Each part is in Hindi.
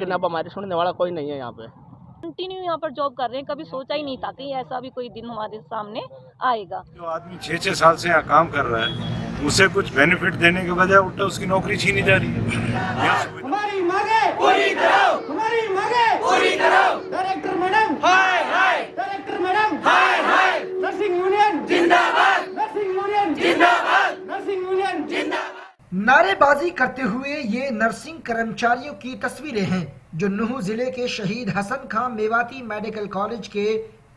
लेकिन अब हमारी सुनने वाला कोई नहीं है यहाँ पे। कंटिन्यू यहाँ पर जॉब कर रहे हैं, कभी सोचा ही नहीं था कि ऐसा भी कोई दिन हमारे सामने आएगा। जो आदमी 6-6 साल से यहाँ काम कर रहा है, उसे कुछ बेनिफिट देने के बजाय उल्टा उसकी नौकरी छीनी जा रही है। हमारी मांगे पूरी करो, हमारी मांगे पूरी करो। डायरेक्टर मैडम हाय हाय, डायरेक्टर मैडम हाय हाय। नर्सिंग यूनियन जिंदाबाद, नर्सिंग यूनियन जिंदाबाद, नर्सिंग यूनियन जिंदाबाद। नारेबाजी करते हुए ये नर्सिंग कर्मचारियों की तस्वीरें हैं जो नूह जिले के शहीद हसन खां मेवाती मेडिकल कॉलेज के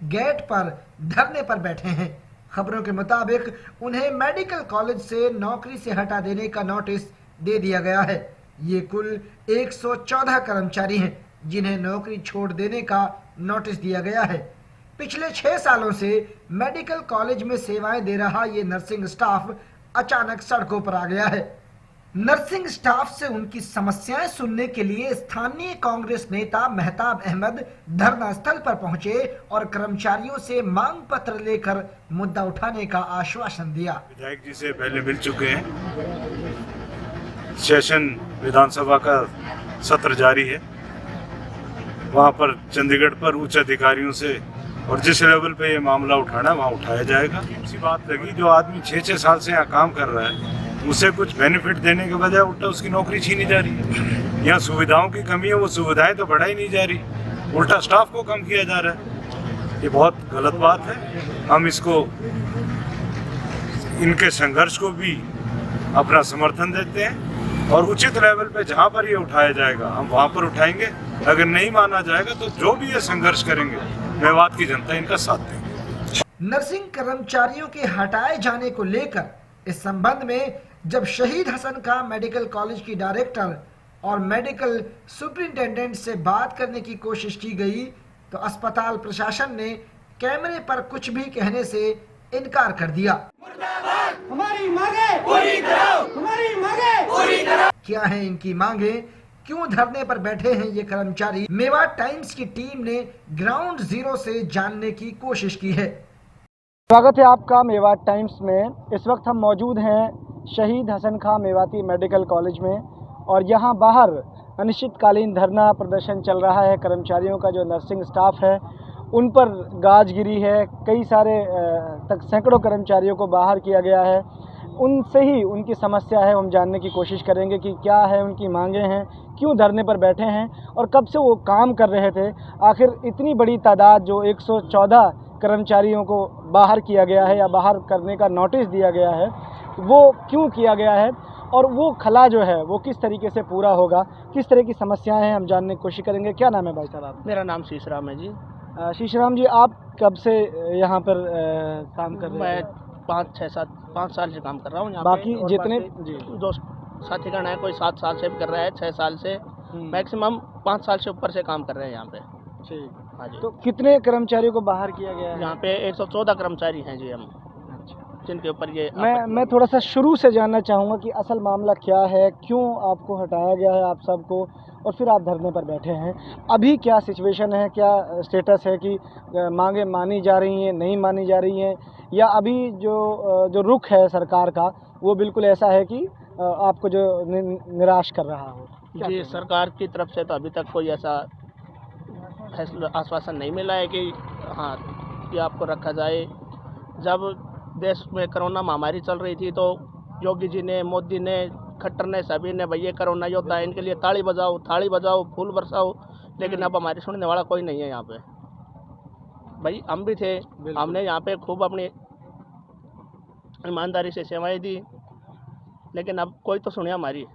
गेट पर धरने पर बैठे हैं। खबरों के मुताबिक उन्हें मेडिकल कॉलेज से नौकरी से हटा देने का नोटिस दे दिया गया है। ये कुल 114 कर्मचारी हैं जिन्हें नौकरी छोड़ देने का नोटिस दिया गया है। पिछले 6 सालों से मेडिकल कॉलेज में सेवाएं दे रहा ये नर्सिंग स्टाफ अचानक सड़कों पर आ गया है। नर्सिंग स्टाफ से उनकी समस्याएं सुनने के लिए स्थानीय कांग्रेस नेता मेहताब अहमद धरना स्थल पर पहुंचे और कर्मचारियों से मांग पत्र लेकर मुद्दा उठाने का आश्वासन दिया। विधायक जी से पहले मिल चुके हैं। सेशन विधानसभा का सत्र जारी है, वहां पर चंडीगढ़ पर उच्च अधिकारियों से और जिस लेवल पे ये मामला उठाना वहाँ उठाया जाएगा। इसी बात लगी, जो आदमी 6-6 साल से यहाँ काम कर रहा है, उसे कुछ बेनिफिट देने के बजाय उल्टा उसकी नौकरी छीनी जा रही है। यहाँ सुविधाओं की कमी है, वो सुविधाएं तो बढ़ाई नहीं जा रही, उल्टा स्टाफ को कम किया जा रहा है। ये बहुत गलत बात है। हम इसको, इनके संघर्ष को भी अपना समर्थन देते हैं और उचित लेवल पे जहाँ पर ये उठाया जाएगा हम वहाँ पर उठाएंगे। अगर नहीं माना जाएगा तो जो भी ये संघर्ष करेंगे, मेवात की जनता इनका साथ देंगे। नर्सिंग कर्मचारियों के हटाए जाने को लेकर इस संबंध में जब शहीद हसन खां मेडिकल कॉलेज की डायरेक्टर और मेडिकल सुपरिंटेंडेंट से बात करने की कोशिश की गई तो अस्पताल प्रशासन ने कैमरे पर कुछ भी कहने से इनकार कर दिया। हमारी मांगे पूरी करो, हमारी मांगे पूरी करो। क्या है इनकी मांगे, क्यों धरने पर बैठे हैं ये कर्मचारी, मेवात टाइम्स की टीम ने ग्राउंड जीरो से जानने की कोशिश की है। स्वागत है आपका मेवात टाइम्स में। इस वक्त हम मौजूद हैं शहीद हसन खां मेवाती मेडिकल कॉलेज में और यहाँ बाहर अनिश्चितकालीन धरना प्रदर्शन चल रहा है। कर्मचारियों का जो नर्सिंग स्टाफ है उन पर गाज गिरी है। कई सारे सैकड़ों कर्मचारियों को बाहर किया गया है। उनसे ही उनकी समस्या है, हम जानने की कोशिश करेंगे कि क्या है उनकी मांगे हैं, क्यों धरने पर बैठे हैं और कब से वो काम कर रहे थे। आखिर इतनी बड़ी तादाद जो 114 कर्मचारियों को बाहर किया गया है या बाहर करने का नोटिस दिया गया है, वो क्यों किया गया है और वो खला जो है वो किस तरीके से पूरा होगा, किस तरह की समस्याएं हैं, हम जानने की कोशिश करेंगे। क्या नाम है भाई साहब आप? मेरा नाम शीशराम है जी। शीशराम जी, आप कब से यहाँ पर काम कर रहे हैं? मैं 5 साल से काम कर रहा हूँ यहाँ बाकी पे। और जितने जो साथीगण है, कोई 7 साल से भी कर रहा है, 6 साल से, मैक्सिमम 5 साल से ऊपर से काम कर रहे हैं यहाँ पे। ठीक, हाँ जी। तो कितने कर्मचारियों को बाहर किया गया है? यहाँ पे 114 कर्मचारी हैं जी हम, जिनके ऊपर ये मैं थोड़ा सा शुरू से जानना चाहूँगा कि असल मामला क्या है, क्यों आपको हटाया गया है आप सबको और फिर आप धरने पर बैठे हैं। अभी क्या सिचुएशन है, क्या स्टेटस है कि मांगे मानी जा रही हैं, नहीं मानी जा रही हैं, या अभी जो रुख है सरकार का वो बिल्कुल ऐसा है कि आपको जो निराश कर रहा हो? जी, सरकार की तरफ से तो अभी तक कोई ऐसा फैसला आश्वासन नहीं मिला है कि हाँ कि आपको रखा जाए। जब देश में कोरोना महामारी चल रही थी तो योगी जी ने, मोदी ने, खट्टर ने, सभी ने भैया कोरोना योद्धा है, इनके लिए ताली बजाओ, फूल बरसाओ, लेकिन अब हमारी सुनने वाला कोई नहीं है यहाँ पे। भाई हम भी थे, हमने यहाँ पे खूब अपनी ईमानदारी से सेवाएं दी, लेकिन अब कोई तो सुने हमारी।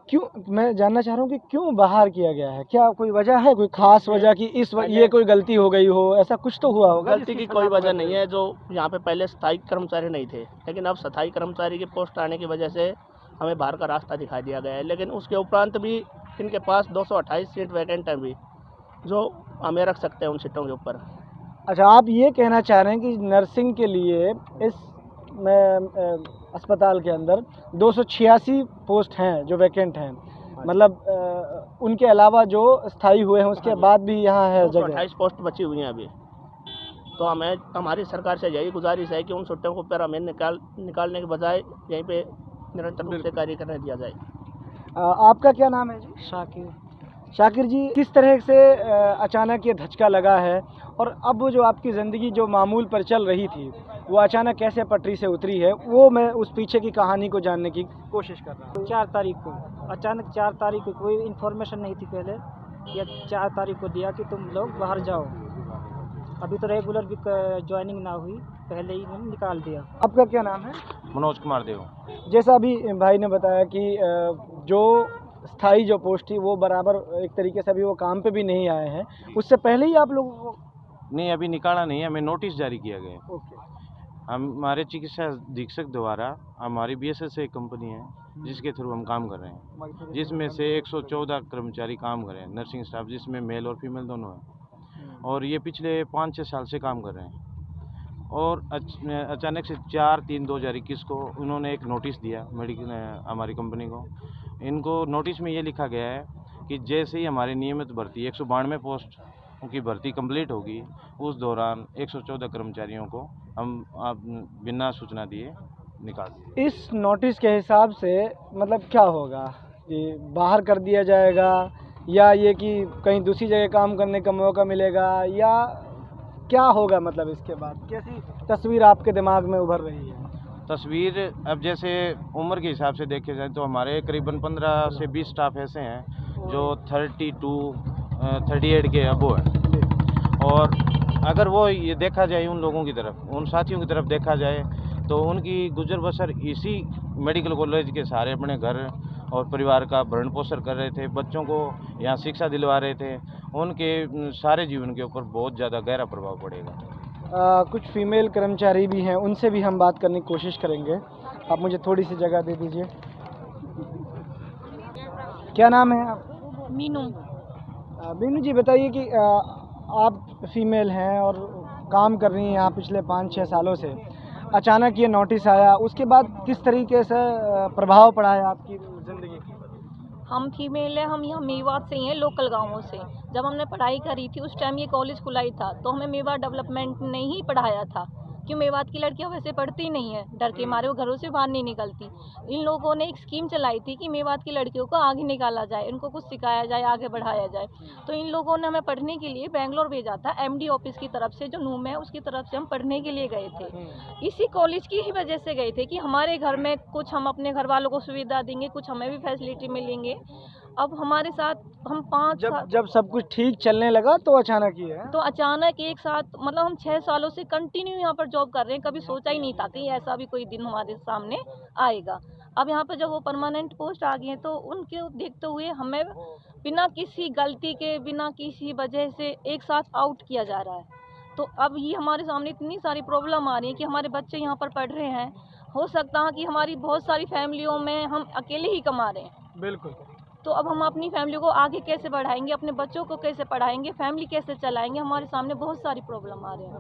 क्यों, मैं जानना चाह रहा हूँ कि क्यों बाहर किया गया है? क्या कोई वजह है, कोई खास वजह कि ये कोई गलती हो गई हो, ऐसा कुछ तो हुआ होगा? गलती की कोई वजह नहीं है। जो यहाँ पे पहले स्थायी कर्मचारी नहीं थे, लेकिन अब स्थायी कर्मचारी की पोस्ट आने की वजह से हमें बाहर का रास्ता दिखाई दिया गया है। लेकिन उसके उपरांत भी इनके पास 228 सीट वैकेंट है भी, जो हमें रख सकते हैं उन सीटों के ऊपर। अच्छा, आप ये कहना चाह रहे हैं कि नर्सिंग के लिए इस अस्पताल के अंदर 286 पोस्ट हैं जो वैकेंट हैं, मतलब उनके अलावा जो स्थायी हुए हैं उसके बाद भी यहाँ है जगह? 28 पोस्ट बची हुई हैं अभी। तो हमें, हमारी सरकार से यही गुजारिश है कि उन सीटों को पर हमें निकालने के बजाय यहीं पे निरंतर रूप से कार्य करने दिया जाए। आपका क्या नाम है जी? शाकिर। शाकिर जी, किस तरह से अचानक ये धचका लगा है और अब वो जो आपकी ज़िंदगी जो मामूल पर चल रही थी वो अचानक कैसे पटरी से उतरी है, वो मैं उस पीछे की कहानी को जानने की कोशिश कर रहा हूँ। 4 तारीख को अचानक 4 तारीख को कोई इन्फॉर्मेशन नहीं थी पहले, या 4 तारीख को दिया कि तुम लोग बाहर जाओ। अभी तो रेगुलर भी ज्वाइनिंग ना हुई, पहले ही मैंने निकाल दिया। आपका क्या नाम है? मनोज कुमार देव। जैसा अभी भाई ने बताया कि जो स्थाई जो पोस्ट थी वो बराबर एक तरीके से अभी वो काम पे भी नहीं आए हैं, उससे पहले ही आप लोगों को? नहीं, अभी निकाला नहीं है, हमें नोटिस जारी किया गया है। ओके। हमारे चिकित्सा अधीक्षक द्वारा हमारी BSS एक कंपनी है जिसके थ्रू हम काम कर रहे हैं, जिसमें से 114 कर्मचारी काम कर रहे हैं, नर्सिंग स्टाफ, जिसमें मेल और फीमेल दोनों हैं, और ये पिछले 5-6 साल से काम कर रहे हैं। और अचानक से 4/3/2021 को उन्होंने एक नोटिस दिया हमारी कंपनी को। इनको नोटिस में ये लिखा गया है कि जैसे ही हमारी नियमित भर्ती 192 पोस्ट की भर्ती कंप्लीट होगी, उस दौरान 114 कर्मचारियों को हम बिना सूचना दिए निकाल दिए। इस नोटिस के हिसाब से मतलब क्या होगा कि बाहर कर दिया जाएगा, या ये कि कहीं दूसरी जगह काम करने का मौका मिलेगा, या क्या होगा? मतलब इसके बाद कैसी तस्वीर आपके दिमाग में उभर रही है? तस्वीर अब जैसे उम्र के हिसाब से देखे जाए तो हमारे करीबन 15 से 20 स्टाफ ऐसे हैं जो 38 के अबो हैं, और अगर वो ये देखा जाए उन लोगों की तरफ, उन साथियों की तरफ देखा जाए तो उनकी गुजर बसर इसी मेडिकल कॉलेज के सहारे अपने घर और परिवार का भरण पोषण कर रहे थे, बच्चों को यहाँ शिक्षा दिलवा रहे थे, उनके सारे जीवन के ऊपर बहुत ज़्यादा गहरा प्रभाव पड़ेगा। कुछ फीमेल कर्मचारी भी हैं, उनसे भी हम बात करने की कोशिश करेंगे। आप मुझे थोड़ी सी जगह दे दीजिए। क्या नाम है आप? मीनू। मीनू जी, बताइए कि आप फीमेल हैं और काम कर रही हैं यहाँ पिछले 5-6 सालों से, अचानक ये नोटिस आया, उसके बाद किस तरीके से प्रभाव पड़ा है आपकी ज़िंदगी की? हम फीमेल हैं, हम यहाँ मेवात से ही हैं, लोकल गांवों से। जब हमने पढ़ाई करी थी उस टाइम ये कॉलेज खुला ही था, तो हमें मेवात डेवलपमेंट ने ही पढ़ाया था, क्यों मेवात की लड़कियां वैसे पढ़ती नहीं है, डर के मारे वो घरों से बाहर नहीं निकलती। इन लोगों ने एक स्कीम चलाई थी कि मेवात की लड़कियों को आगे निकाला जाए, इनको कुछ सिखाया जाए, आगे बढ़ाया जाए। तो इन लोगों ने हमें पढ़ने के लिए बेंगलोर भेजा था, MD ऑफिस की तरफ से, जो नूम है उसकी तरफ से हम पढ़ने के लिए गए थे। इसी कॉलेज की ही वजह से गए थे कि हमारे घर में कुछ हम अपने घर वालों को सुविधा देंगे, कुछ हमें भी फैसिलिटी मिलेंगे। अब हमारे साथ हम 5 जब सब कुछ ठीक चलने लगा तो अचानक ही है? तो अचानक एक साथ, मतलब हम 6 सालों से कंटिन्यू यहाँ पर जॉब कर रहे हैं, कभी सोचा ही नहीं था कि ऐसा भी कोई दिन हमारे सामने आएगा। अब यहाँ पर जब वो परमानेंट पोस्ट आ गई है तो उनके देखते हुए हमें बिना किसी गलती के, बिना किसी वजह से एक साथ आउट किया जा रहा है। तो अब ये हमारे सामने इतनी सारी प्रॉब्लम आ रही है कि हमारे बच्चे यहाँ पर पढ़ रहे हैं, हो सकता है कि हमारी बहुत सारी फैमिलियों में हम अकेले ही कमा रहे हैं। बिल्कुल। तो अब हम अपनी फैमिली को आगे कैसे बढ़ाएंगे, अपने बच्चों को कैसे पढ़ाएंगे, फैमिली कैसे चलाएंगे, हमारे सामने बहुत सारी प्रॉब्लम आ रही है।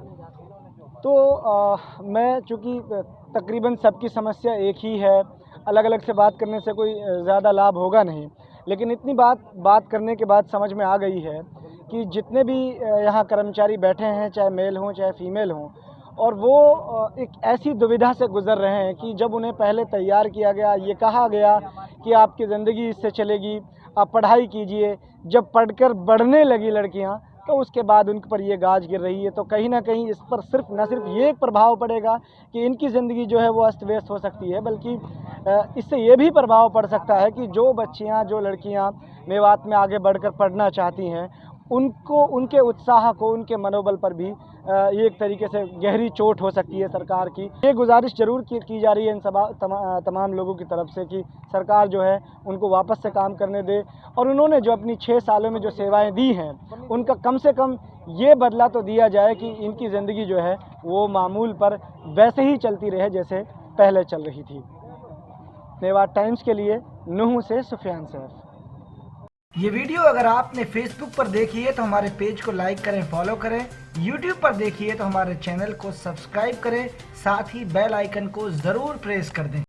तो मैं चूँकि तकरीबन सबकी समस्या एक ही है, अलग अलग से बात करने से कोई ज़्यादा लाभ होगा नहीं, लेकिन इतनी बात करने के बाद समझ में आ गई है कि जितने भी यहाँ कर्मचारी बैठे हैं, चाहे मेल हों चाहे फीमेल हों, और वो एक ऐसी दुविधा से गुज़र रहे हैं कि जब उन्हें पहले तैयार किया गया, ये कहा गया कि आपकी ज़िंदगी इससे चलेगी, आप पढ़ाई कीजिए, जब पढ़कर बढ़ने लगी लड़कियां तो उसके बाद उन पर ये गाज गिर रही है। तो कहीं ना कहीं इस पर न सिर्फ ये एक प्रभाव पड़ेगा कि इनकी ज़िंदगी जो है वो अस्त व्यस्त हो सकती है, बल्कि इससे ये भी प्रभाव पड़ सकता है कि जो बच्चियां, जो लड़कियां मेवात में आगे बढ़कर पढ़ना चाहती हैं, उनको, उनके उत्साह को, उनके मनोबल पर भी ये एक तरीके से गहरी चोट हो सकती है सरकार की। ये गुजारिश ज़रूर की जा रही है इन तमाम लोगों की तरफ से कि सरकार जो है उनको वापस से काम करने दे, और उन्होंने जो अपनी 6 सालों में जो सेवाएं दी हैं उनका कम से कम ये बदला तो दिया जाए कि इनकी ज़िंदगी जो है वो मामूल पर वैसे ही चलती रहे जैसे पहले चल रही थी। मेवात टाइम्स के लिए नूह से सुफियान सैफ। ये वीडियो अगर आपने फेसबुक पर देखी है तो हमारे पेज को लाइक करें, फॉलो करें। यूट्यूब पर देखी है तो हमारे चैनल को सब्सक्राइब करें, साथ ही बेल आइकन को ज़रूर प्रेस कर दें।